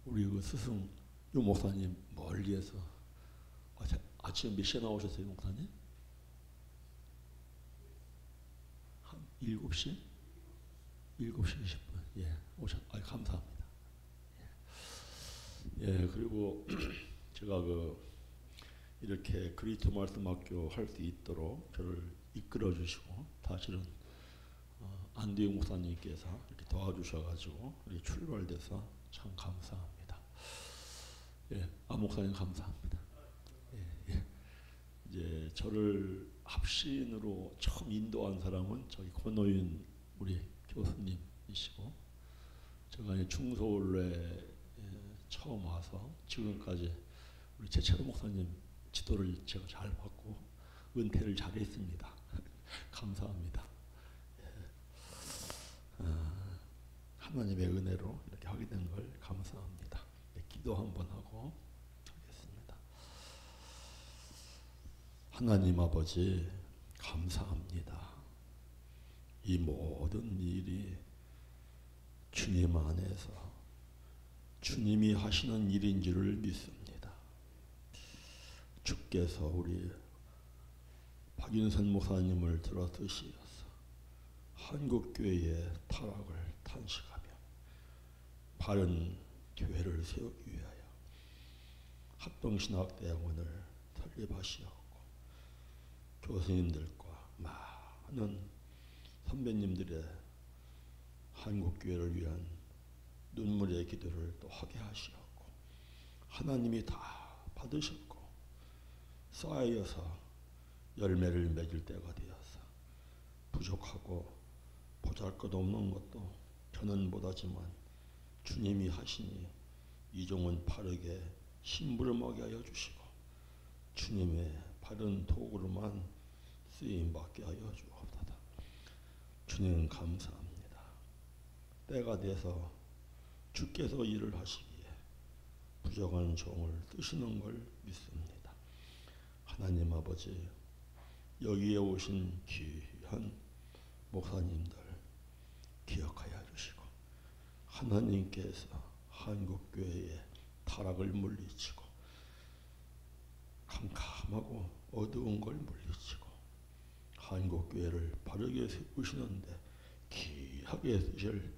우리 그 스승 유 목사님 멀리에서 아침에 몇 시에 나오셨어요, 목사님? 한 7시? 7시 20분. 예, 감사합니다. 예, 그리고 제가 이렇게 그리스도 말씀 학교 할 수 있도록 저를 이끌어 주시고, 사실은 안디용 목사님께서 이렇게 도와주셔가지고 이렇게 출발돼서 참 감사합니다. 예, 목사님 감사합니다. 예, 예. 이제 저를 합신으로 처음 인도한 사람은 저희 권노윤 우리 교수님이시고, 제가 이제 중서울에 처음 와서 지금까지 우리 최철호 목사님 지도를 제가 잘 받고 은퇴를 잘했습니다. 감사합니다. 하나님의 은혜로 이렇게 하게 된 걸 감사합니다. 기도 한번 하고 하겠습니다. 하나님 아버지 감사합니다. 이 모든 일이 주님 안에서 주님이 하시는 일인 줄을 믿습니다. 주께서 우리 박윤선 목사님을 들어드시어서 한국교회의 타락을 탄식하며 바른 교회를 세우기 위하여 합동신학대학원을 설립하시었고, 교수님들과 많은 선배님들의 한국교회를 위한 눈물의 기도를 또 하게 하시었고, 하나님이 다 받으셨고 쌓여서 열매를 맺을 때가 되어서 부족하고 보잘것없는 것도 저는 못하지만 주님이 하시니 이종은 바르게 심부름하게 하여 주시고 주님의 바른 도구로만 쓰임받게 하여 주옵소서. 주님 감사합니다. 때가 돼서 주께서 일을 하시기에 부족한 종을 쓰시는 걸 믿습니다. 하나님 아버지, 여기에 오신 귀한 목사님들 기억하여 주시고, 하나님께서 한국교회의 타락을 물리치고 캄캄하고 어두운 걸 물리치고 한국교회를 바르게 세우시는데 귀하게 쓰실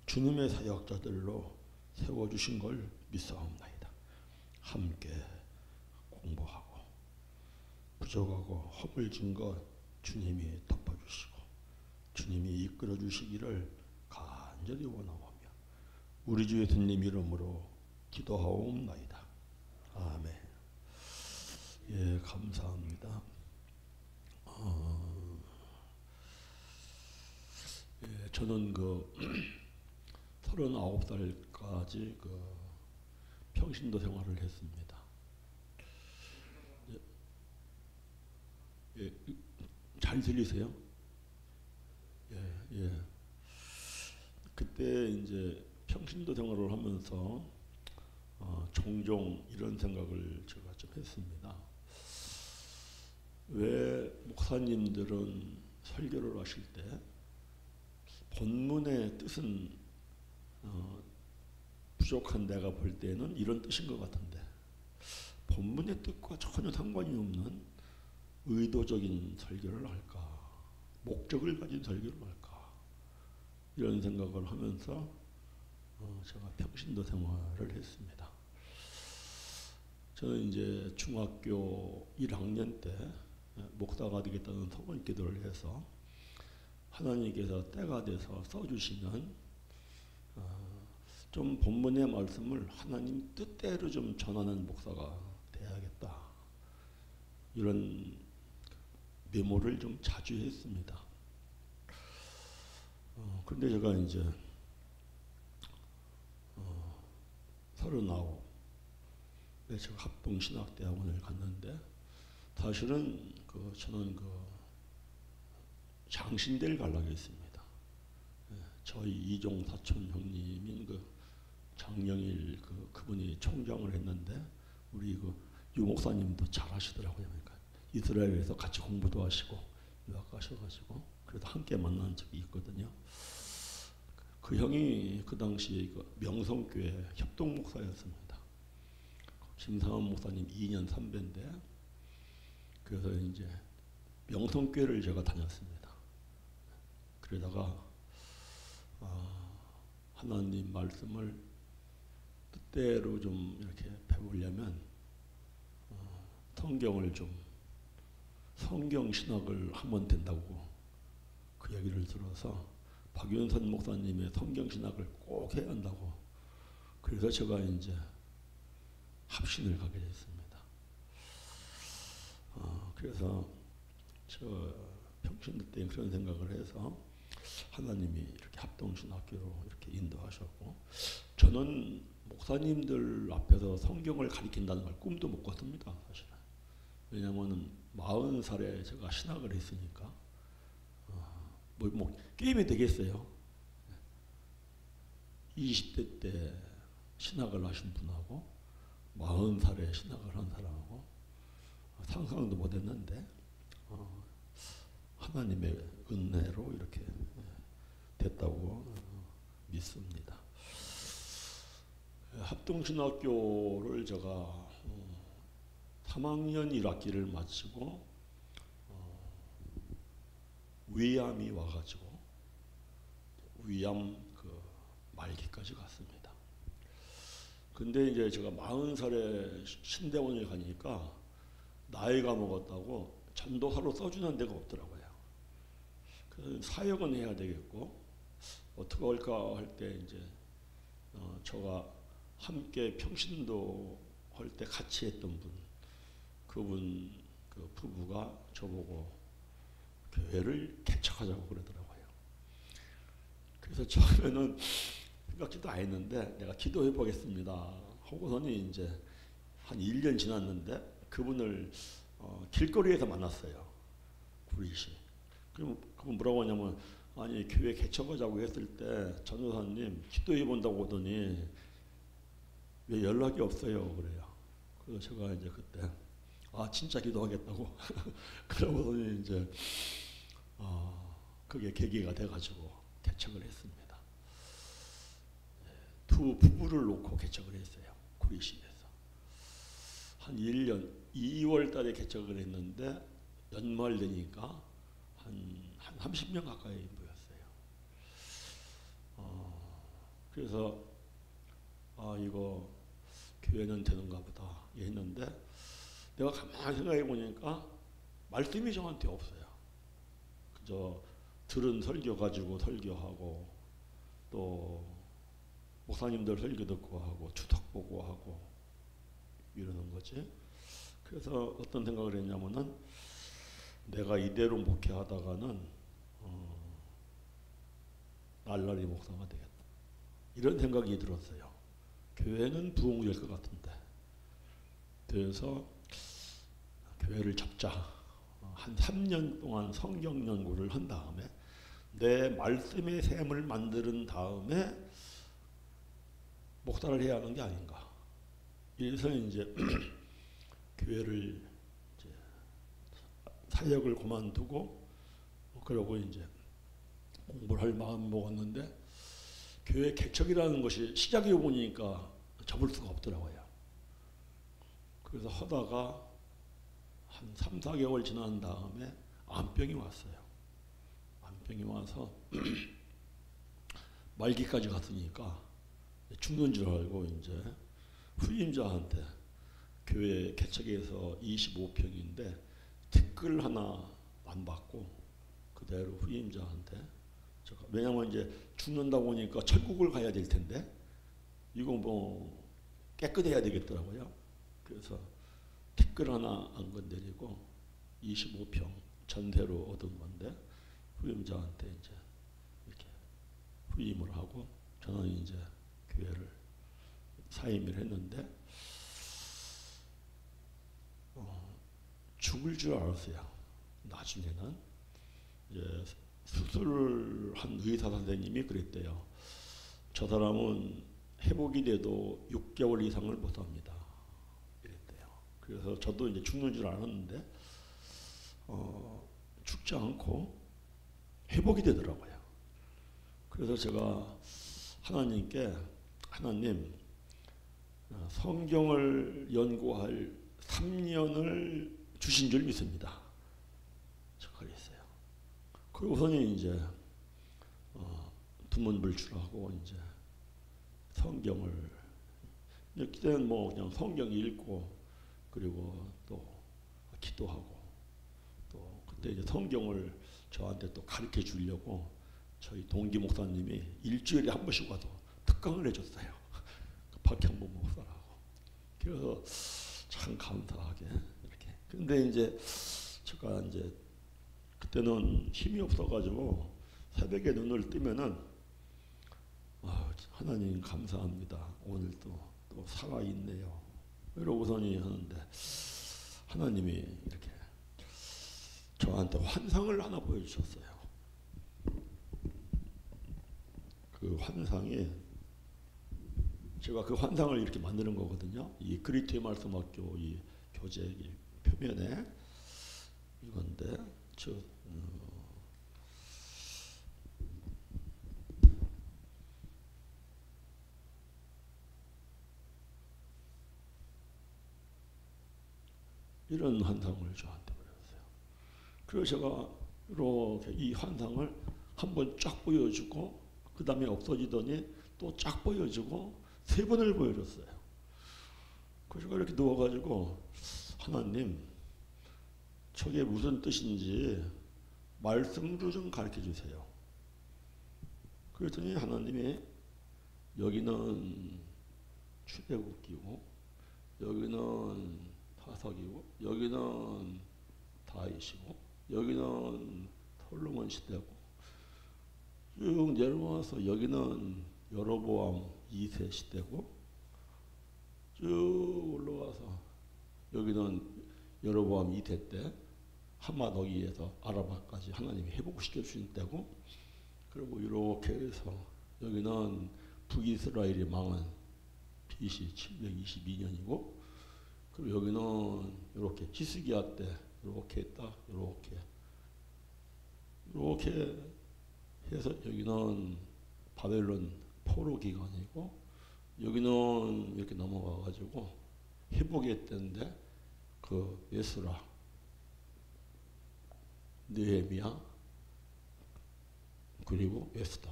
주님의 사역자들로 세워주신 걸 믿사옵나이다. 함께 공부하고 부족하고 허물진 것 주님이 덮어주시고 주님이 이끌어 주시기를 간절히 원하오며 우리 주 예수님 이름으로 기도하옵나이다. 아멘. 예, 감사합니다. 예, 저는 39살까지 평신도 생활을 했습니다. 예, 예, 잘 들리세요? 예, 예. 그때 이제 평신도 생활을 하면서 종종 이런 생각을 제가 좀 했습니다. 왜 목사님들은 설교를 하실 때 본문의 뜻은 부족한 내가 볼 때는 이런 뜻인 것 같은데 본문의 뜻과 전혀 상관이 없는 의도적인 설교를 할까, 목적을 가진 설교를 할까, 이런 생각을 하면서 제가 평신도 생활을 했습니다. 저는 이제 중학교 1학년 때 목사가 되겠다는 소원 기도를 해서 하나님께서 때가 돼서 써주시는 좀 본문의 말씀을 하나님 뜻대로 좀 전하는 목사가 돼야겠다, 이런 메모를 좀 자주 했습니다. 그런데 제가 이제 39, 제가 합동신학대학원을 갔는데 사실은 저는 장신대를 가려고 했습니다. 저희 이종 사촌 형님인 장영일 그분이 총장을 했는데 우리 유 목사님도 잘하시더라고요. 그러니까 이스라엘에서 같이 공부도 하시고 유학 가셔가지고 그래도 함께 만난 적이 있거든요. 그 형이 그 당시 그 명성교회 협동 목사였습니다. 김상원 목사님 2년 3배인데, 그래서 이제 명성교회를 제가 다녔습니다. 그러다가 하나님 말씀을 뜻대로 좀 이렇게 배우려면 성경을 좀 성경 신학을 하면 된다고 그 얘기를 들어서 박윤선 목사님의 성경 신학을 꼭 해야 한다고, 그래서 제가 이제 합신을 가게 됐습니다. 그래서 저 평신도 때 그런 생각을 해서 하나님이 이렇게 합동신학교로 이렇게 인도하셨고, 저는 목사님들 앞에서 성경을 가리킨다는 걸 꿈도 못 꿨습니다, 사실은. 왜냐하면 40살에 제가 신학을 했으니까 뭐 게임이 되겠어요. 20대 때 신학을 하신 분하고 40살에 신학을 한 사람하고 상상도 못했는데 하나님의 은혜로 이렇게 됐다고 믿습니다. 합동신학교를 제가 3학년 1학기를 마치고 위암이 와가지고 위암 그 말기까지 갔습니다. 근데 이제 제가 40살에 신대원을 가니까 나이가 먹었다고 전도사로 써주는 데가 없더라고요. 그래서 사역은 해야 되겠고 어떻게 할까 할 때 이제 저가 함께 평신도 할 때 같이 했던 분, 그분 그 부부가 저보고 교회를 개척하자고 그러더라고요. 그래서 처음에는 생각지도 안 했는데 내가 기도해 보겠습니다 하고서는 이제 한 1년 지났는데 그분을 길거리에서 만났어요. 구리시. 그럼 그분 뭐라고 하냐면, 아니 교회 개척하자고 했을 때 전도사님 기도해 본다고 하더니 왜 연락이 없어요 그래요. 그래서 제가 이제 그때 진짜 기도하겠다고 그러고서는 이제 그게 계기가 돼가지고 개척을 했습니다. 두 부부를 놓고 개척을 했어요. 구리시에서. 한 1년 2월 달에 개척을 했는데 연말 되니까 한 30명 가까이 모였어요. 그래서 이거 교회는 되는가 보다 했는데 내가 가만히 생각해 보니까 말씀이 저한테 없어요. 그저 들은 설교 가지고 설교하고 또 목사님들 설교 듣고 하고 추석 보고 하고 이러는 거지. 그래서 어떤 생각을 했냐면은 내가 이대로 목회하다가는 날라리 목사가 되겠다. 이런 생각이 들었어요. 교회는 부흥될 것 같은데. 그래서 교회를 접자. 한 3년 동안 성경 연구를 한 다음에 내 말씀의 샘을 만드는 다음에 목사를 해야 하는 게 아닌가. 그래서 이제 교회를 이제 사역을 그만두고 그러고 이제 공부를 할 마음 먹었는데 교회 개척이라는 것이 시작해 보니까 접을 수가 없더라고요. 그래서 하다가 한 3, 4개월 지난 다음에 암병이 왔어요. 암병이 와서 말기까지 갔으니까 죽는 줄 알고 이제 후임자한테 교회 개척해서 25평인데 댓글 하나 안 받고 그대로 후임자한테 제가 왜냐면 이제 죽는다고 하니까 천국을 가야 될 텐데 이거 뭐 깨끗해야 되겠더라고요. 그래서 댓글 하나 안 건드리고 25평 전세로 얻은 건데 후임자한테 이제 이렇게 후임을 하고 저는 이제 교회를 사임을 했는데 죽을 줄 알았어요. 나중에는 이제 수술을 한 의사 선생님이 그랬대요. 저 사람은 회복이 돼도 6개월 이상을 못 합니다. 이랬대요. 그래서 저도 이제 죽는 줄 알았는데 죽지 않고 회복이 되더라고요. 그래서 제가 하나님께 하나님 성경을 연구할 3년을 주신 줄 믿습니다. 제가 그랬어요. 그러고서는 이제 두문불출하고 이제 성경을 그때는 뭐 그냥 성경 읽고 그리고 또 기도하고 또 그때 이제 성경을 저한테 또 가르쳐 주려고 저희 동기 목사님이 일주일에 한 번씩 와서 특강을 해줬어요. 박형복 목사라고. 그래서 참 감사하게 이렇게. 근데 이제 제가 이제 그때는 힘이 없어가지고 새벽에 눈을 뜨면은 하나님 감사합니다. 오늘도 또 살아있네요. 이러고서니 하는데 하나님이 이렇게 저한테 환상을 하나 보여주셨어요. 그 환상이 제가 그 환상을 이렇게 만드는 거거든요. 이 그리스도의 말씀학교 이 교재 표면에 이건데 이런 환상을 저한테 보여줬어요. 그래서 제가 이렇게 이 환상을 한번 쫙 보여주고 그 다음에 없어지더니 또 쫙 보여주고 3번을 보여줬어요. 그래서 제가 이렇게 누워가지고 하나님 저게 무슨 뜻인지 말씀으로 좀 가르쳐 주세요. 그랬더니 하나님이 여기는 출애굽기고 여기는 타석이고 여기는 다윗이고 여기는 솔로몬 시대고 쭉 내려와서 여기는 여로보암 2세 시대고 쭉 올라와서 여기는 여로보암 2세 때 하마너기에서 아라바까지 하나님이 회복시켜 주신 때고 그리고 이렇게 해서 여기는 북이스라엘이 망한 BC 722년이고 그리고 여기는 이렇게 히스기야 때 이렇게 했다 이렇게 해서 여기는 바벨론 포로 기간이고 여기는 이렇게 넘어가 가지고 회복했던데 그 에스라 느헤미야 그리고 에스더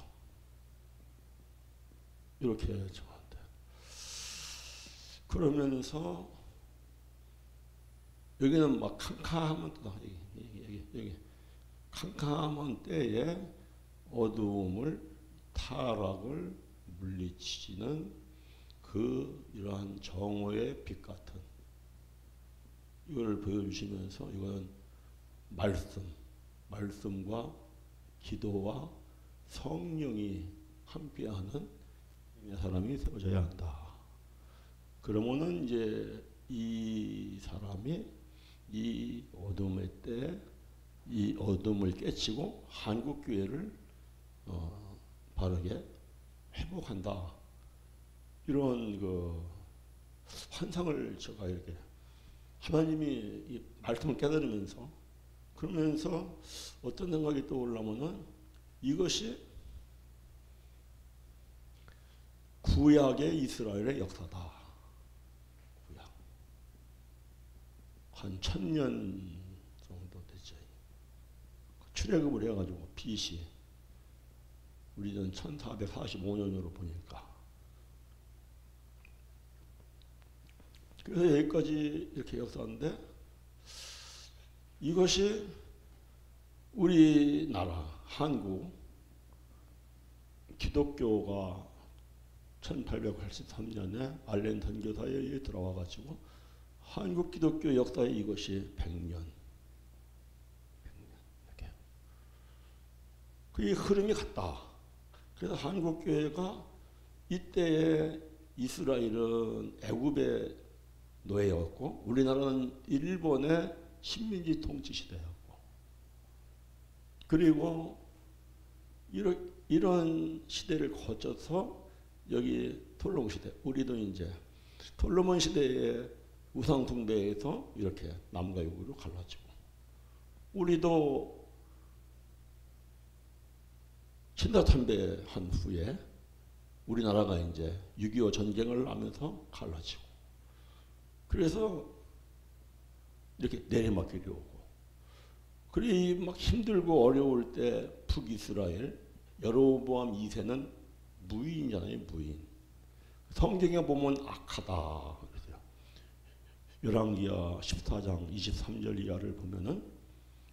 이렇게 저한테 그러면서 여기는 막 캄캄하면 또 여기 캄캄한 때에 어두움을 타락을 물리치는 그 이러한 정오의 빛 같은 이걸 보여주시면서 이거는 말씀과 기도와 성령이 함께하는 사람이 세워져야 한다. 그러면은 이제 이 사람이 이 어둠의 때 이 어둠을 깨치고 한국 교회를 바르게 회복한다. 이런 그 환상을 제가 이렇게 하나님이 이 말씀을 깨달으면서 그러면서 어떤 생각이 떠올라면은 이것이 구약의 이스라엘의 역사다. 구약. 한 1000년 정도 됐죠. 출애굽을 해가지고 BC 우리는 1445년으로 보니까 그래서 여기까지 이렇게 역사인데 이것이 우리나라 한국 기독교가 1883년에 알렌 선교사에 들어와 가지고 한국 기독교 역사에 이것이 100년 이렇게 그 흐름이 같다. 그래서 한국 교회가 이때에 이스라엘은 애굽의 노예였고 우리나라는 일본의 식민지 통치 시대였고 그리고 이런 시대를 거쳐서 여기 솔로몬 시대 우리도 이제 솔로몬 시대의 우상 숭배에서 이렇게 남과 북으로 갈라지고 우리도 신사참배한 후에 우리나라가 이제 6.25 전쟁을 하면서 갈라지고, 그래서 이렇게 내리막길이 오고, 그리 막 힘들고 어려울 때 북이스라엘 여로보암 2세는 무인이잖아요, 무인. 성경에 보면 악하다 그러세요. 열왕기하 14장 23절 이하를 보면은,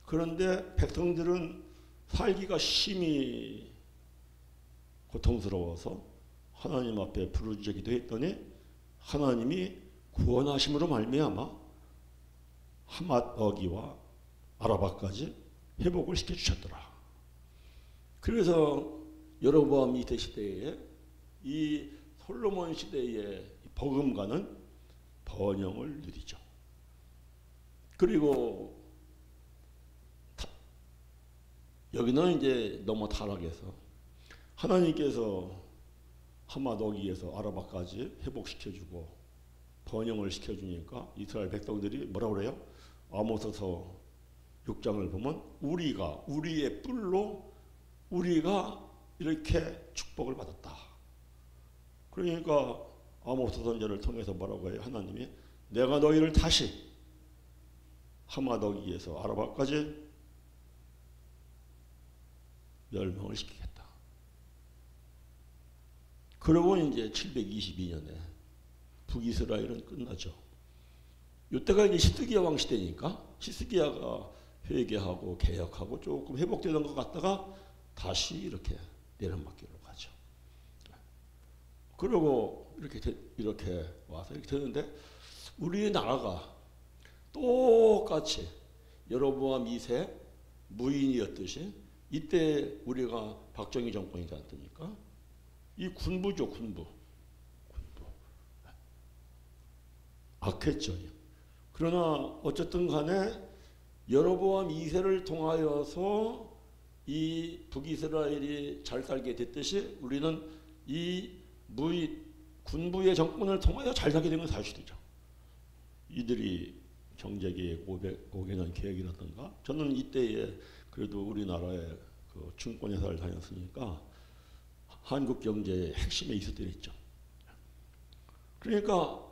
그런데 백성들은 살기가 심히 고통스러워서 하나님 앞에 부르짖기도 했더니 하나님이 구원하심으로 말미암아 하맛 어기와 아라바까지 회복을 시켜주셨더라. 그래서 여로보암 2세 시대에 이 솔로몬 시대의 버금가는 번영을 누리죠. 그리고 여기는 이제 너무 타락해서 하나님께서 하맛 어기에서 아라바까지 회복시켜주고 번영을 시켜주니까 이스라엘 백성들이 뭐라 그래요? 아모스서 6장을 보면 우리의 뿔로 우리가 이렇게 축복을 받았다. 그러니까 아모스 선지자를 통해서 뭐라고 해요? 하나님이 내가 너희를 다시 하맛 어기에서 아라바까지 멸망을 시키겠다. 그러고 이제 722년에 북이스라엘은 끝나죠. 이때가 이제 시드기야 왕 시대니까 시드기야가 회개하고 개혁하고 조금 회복되는 것 같다가 다시 이렇게 내려막기로 가죠. 그리고 이렇게 와서 이렇게 되는데, 우리나라가 똑같이 여로보암 2세 무인이었듯이 이때 우리가 박정희 정권이지 않습니까? 이 군부죠, 군부. 악했죠. 그러나 어쨌든 간에 여로보암 2세를 통하여서 이 북이스라엘이 잘 살게 됐듯이 우리는 이 군부의 정권을 통하여 잘 살게 된 건 사실이죠. 이들이 경제계획 500년 계획이라든가, 저는 이때에 그래도 우리나라의 그 증권회사를 다녔으니까 한국 경제의 핵심에 있었던 있죠. 그러니까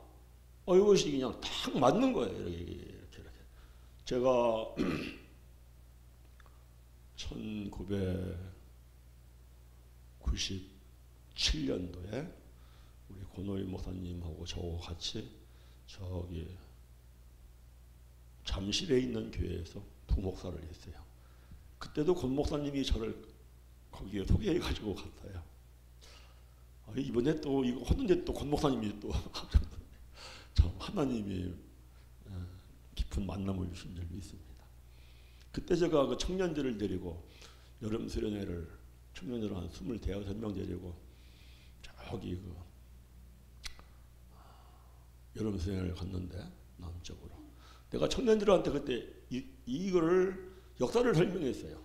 이것이 그냥 딱 맞는 거예요. 이렇게. 제가 1997년도에 우리 권호일 목사님하고 저하고 같이 저기 잠실에 있는 교회에서 부목사를 했어요. 그때도 권 목사님이 저를 거기에 소개해가지고 갔어요. 이번에 또 이거 하는데 또 권 목사님이 또 참 하나님이 깊은 만남을 주신 적이 있습니다. 그때 제가 그 청년들을 데리고 여름 수련회를 청년들 한 25명 데리고 저기 그 여름 수련회를 갔는데 남쪽으로 내가 청년들한테 그때 이거를 역사를 설명했어요.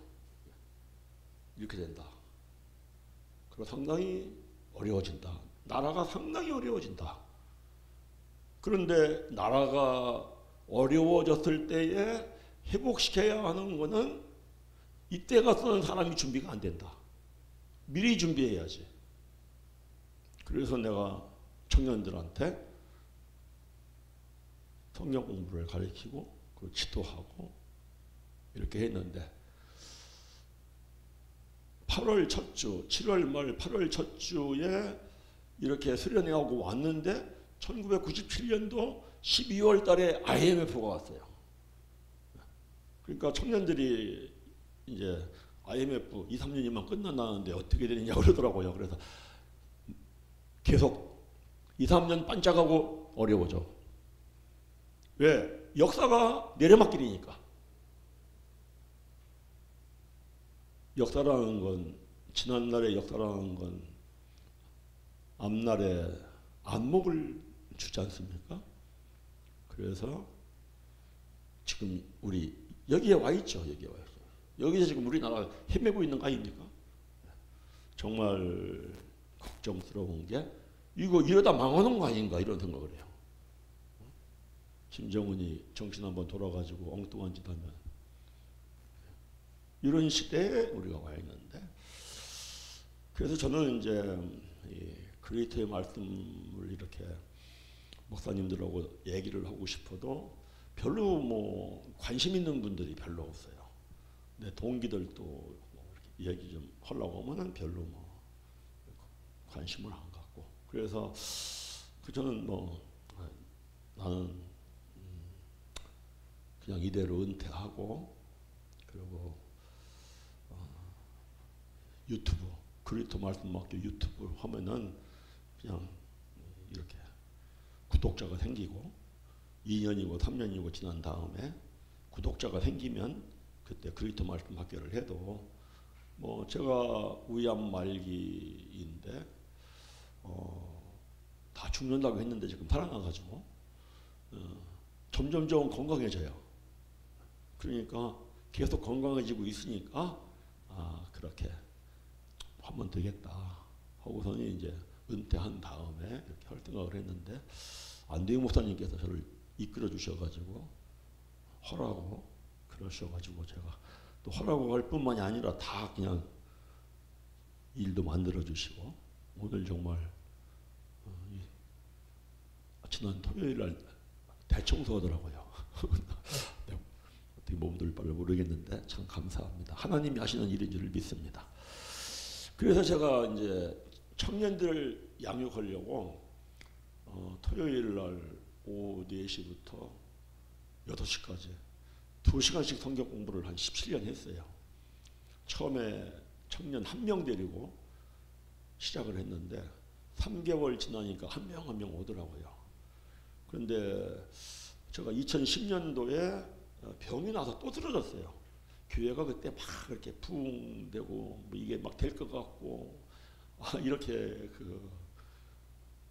이렇게 된다. 그리고 상당히 어려워진다. 나라가 상당히 어려워진다. 그런데 나라가 어려워졌을 때에 회복시켜야 하는 것은 이때 같은 사람이 준비가 안 된다. 미리 준비해야지. 그래서 내가 청년들한테 성경 공부를 가르치고 지도하고 이렇게 했는데 8월 첫 주, 7월 말 8월 첫 주에 이렇게 수련회하고 왔는데 1997년도 12월 달에 IMF가 왔어요. 그러니까 청년들이 이제 IMF 2, 3년이면 끝난다는데 어떻게 되느냐 그러더라고요. 그래서 계속 2, 3년 반짝하고 어려워져. 왜? 역사가 내려막길이니까. 역사라는 건, 지난날의 역사라는 건 앞날에 안목을 주지 않습니까? 그래서 지금 우리 여기에 와 있죠. 여기에 와 있어요. 여기서 지금 우리나라가 헤매고 있는 거 아닙니까? 정말 걱정스러운 게 이거 이러다 망하는 거 아닌가 이런 생각을 해요. 김정은이 정신 한번 돌아가지고 엉뚱한 짓 하면 이런 시대에 우리가 와 있는데 그래서 저는 이제 이 그리스도의 말씀을 이렇게 목사님들하고 얘기를 하고 싶어도 별로 뭐 관심 있는 분들이 별로 없어요. 내 동기들도 뭐 이렇게 얘기 좀 하려고 하면은 별로 뭐 관심을 안 갖고. 그래서 저는 뭐 나는 그냥 이대로 은퇴하고 그리고 유튜브 그리스도 말씀 맡겨 유튜브 하면은 그냥 이렇게 구독자가 생기고 2년이고 3년이고 지난 다음에 구독자가 생기면 그때 그리스도 말씀 맡겨를 해도 뭐 제가 위암 말기인데 다 죽는다고 했는데 지금 살아나가지고 점점점 건강해져요. 그러니까 계속 건강해지고 있으니까 그렇게 하면 되겠다 하고서는 이제 은퇴한 다음에 이렇게 할 생각을 했는데 안대희 목사님께서 저를 이끌어 주셔가지고 하라고 그러셔가지고 제가 또 하라고 할 뿐만이 아니라 다 그냥 일도 만들어 주시고 오늘 정말 지난 토요일 날 대청소하더라고요. 어떻게 몸둘 바를 모르겠는데 참 감사합니다. 하나님이 하시는 일인 줄을 믿습니다. 그래서 제가 이제 청년들을 양육하려고 토요일 날 오후 4시부터 6시까지 2시간씩 성경 공부를 한 17년 했어요. 처음에 청년 1명 데리고 시작을 했는데 3개월 지나니까 한 명 한 명 오더라고요. 그런데 제가 2010년도에 병이 나서 또 쓰러졌어요. 교회가 그때 막 이렇게 부흥되고 뭐 이게 막 될 것 같고 이렇게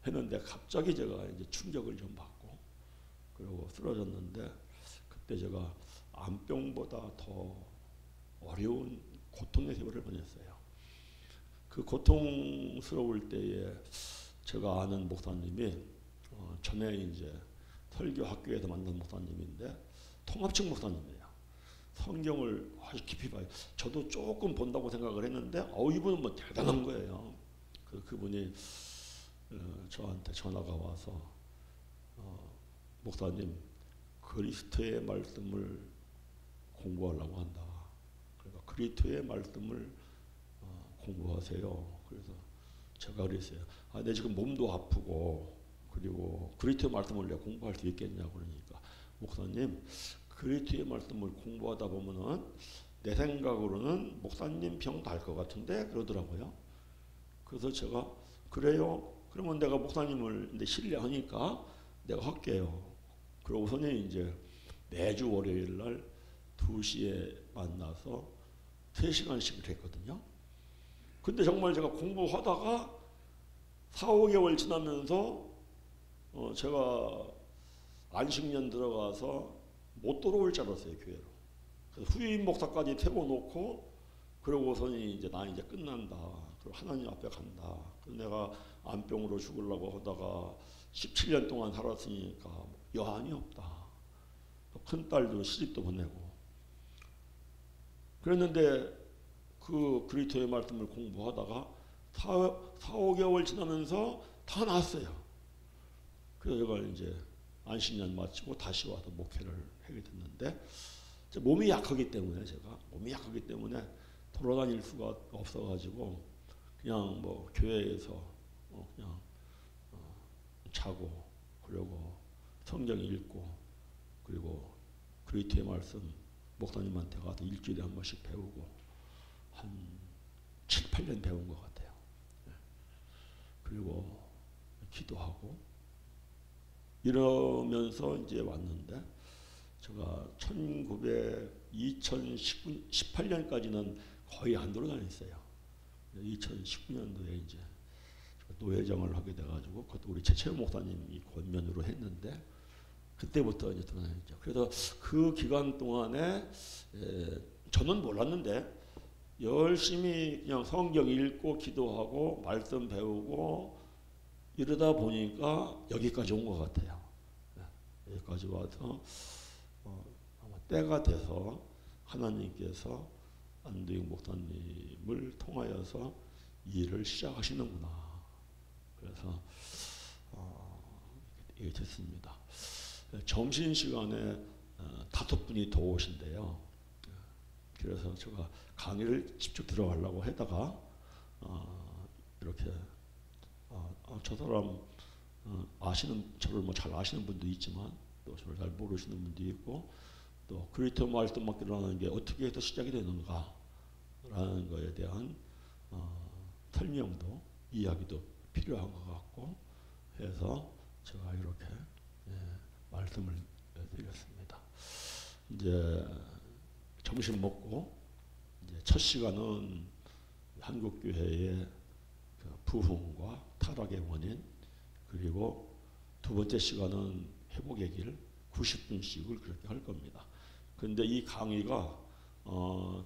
했는데 갑자기 제가 이제 충격을 좀 받고 그리고 쓰러졌는데 그때 제가 암병보다 더 어려운 고통의 세월을 보냈어요. 그 고통스러울 때에 제가 아는 목사님이 전에 이제 설교 학교에서 만난 목사님인데 통합측 목사님이에요. 성경을 아주 깊이 봐요. 저도 조금 본다고 생각을 했는데 이분은 뭐 대단한 거예요. 그분이 저한테 전화가 와서 목사님 그리스도의 말씀을 공부하려고 한다. 그러니까 그리스도의 말씀을 공부하세요. 그래서 제가 그랬어요. 내 지금 몸도 아프고 그리고 그리스도의 말씀을 내가 공부할 수 있겠냐고 그러니까 목사님 그리스도의 말씀을 공부하다 보면은 내 생각으로는 목사님 병 나을 것 같은데 그러더라고요. 그래서 제가 그래요? 그러면 내가 목사님을 이제 신뢰하니까 내가 할게요. 그러고서는 이제 매주 월요일 날 2시에 만나서 3시간씩을 했거든요. 근데 정말 제가 공부하다가 4, 5개월 지나면서 제가 안식년 들어가서 못 돌아올 줄 알았어요, 교회로. 그래서 후임 목사까지 태워놓고 그러고서는 이제 나 이제 끝난다. 그리고 하나님 앞에 간다. 그래서 내가 암병으로 죽으려고 하다가 17년 동안 살았으니까 여한이 없다. 큰딸도 시집도 보내고. 그랬는데 그 그리스도의 말씀을 공부하다가 4, 5개월 지나면서 다 나았어요. 그래서 제가 이제 안식년 마치고 다시 와서 목회를 하게 됐는데 몸이 약하기 때문에 제가 몸이 약하기 때문에 돌아다닐 수가 없어가지고 그냥 뭐 교회에서 그냥 자고 그리고 성경 읽고 그리고 그리스도의 말씀 목사님한테 가서 일주일에 한 번씩 배우고 한 7, 8년 배운 것 같아요. 그리고 기도하고 이러면서 이제 왔는데 제가 2018년까지는 거의 안 돌아다녔어요. 2019년도에 이제 노회장을 하게 돼가지고 그것도 우리 최채우 목사님이 권면으로 했는데 그때부터 이제 돌아다녔죠. 그래서 그 기간 동안에 저는 몰랐는데 열심히 그냥 성경 읽고 기도하고 말씀 배우고 이러다 보니까 여기까지 온 것 같아요. 여기까지 와서 아마 때가 돼서 하나님께서 안도익 목사님을 통하여서 일을 시작하시는구나. 그래서 이게 됐습니다. 점심시간에 5분이 더 오신대요. 그래서 제가 강의를 직접 들어가려고 하다가 이렇게 저 사람 저를 뭐 잘 아시는 분도 있지만 또 저를 잘 모르시는 분도 있고 또 그리스도 말씀 맡기라는 게 어떻게 해서 시작이 되는가라는 거에 대한 설명도 이야기도 필요한 것 같고 해서 제가 이렇게 말씀을 드렸습니다. 이제 점심 먹고 이제 첫 시간은 한국교회의 그 부흥과 타락의 원인, 그리고 두 번째 시간은 회복의 길 90분씩을 그렇게 할 겁니다. 근데 이 강의가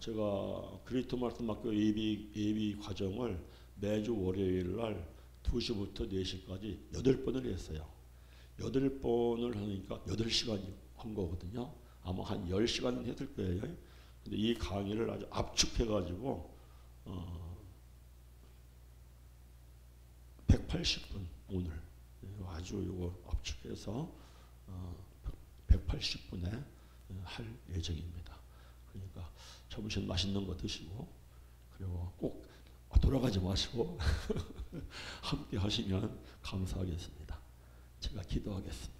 제가 그리스도 말씀 학교 예비 과정을 매주 월요일 날 2시부터 4시까지 8번을 했어요. 8번을 하니까 8시간이 한 거거든요. 아마 한 10시간은 했을 거예요. 근데 이 강의를 아주 압축해가지고 180분 오늘 아주 이거 압축해서 180분에 할 예정입니다. 그러니까 점심 맛있는 거 드시고 그리고 꼭 돌아가지 마시고 함께 하시면 감사하겠습니다. 제가 기도하겠습니다.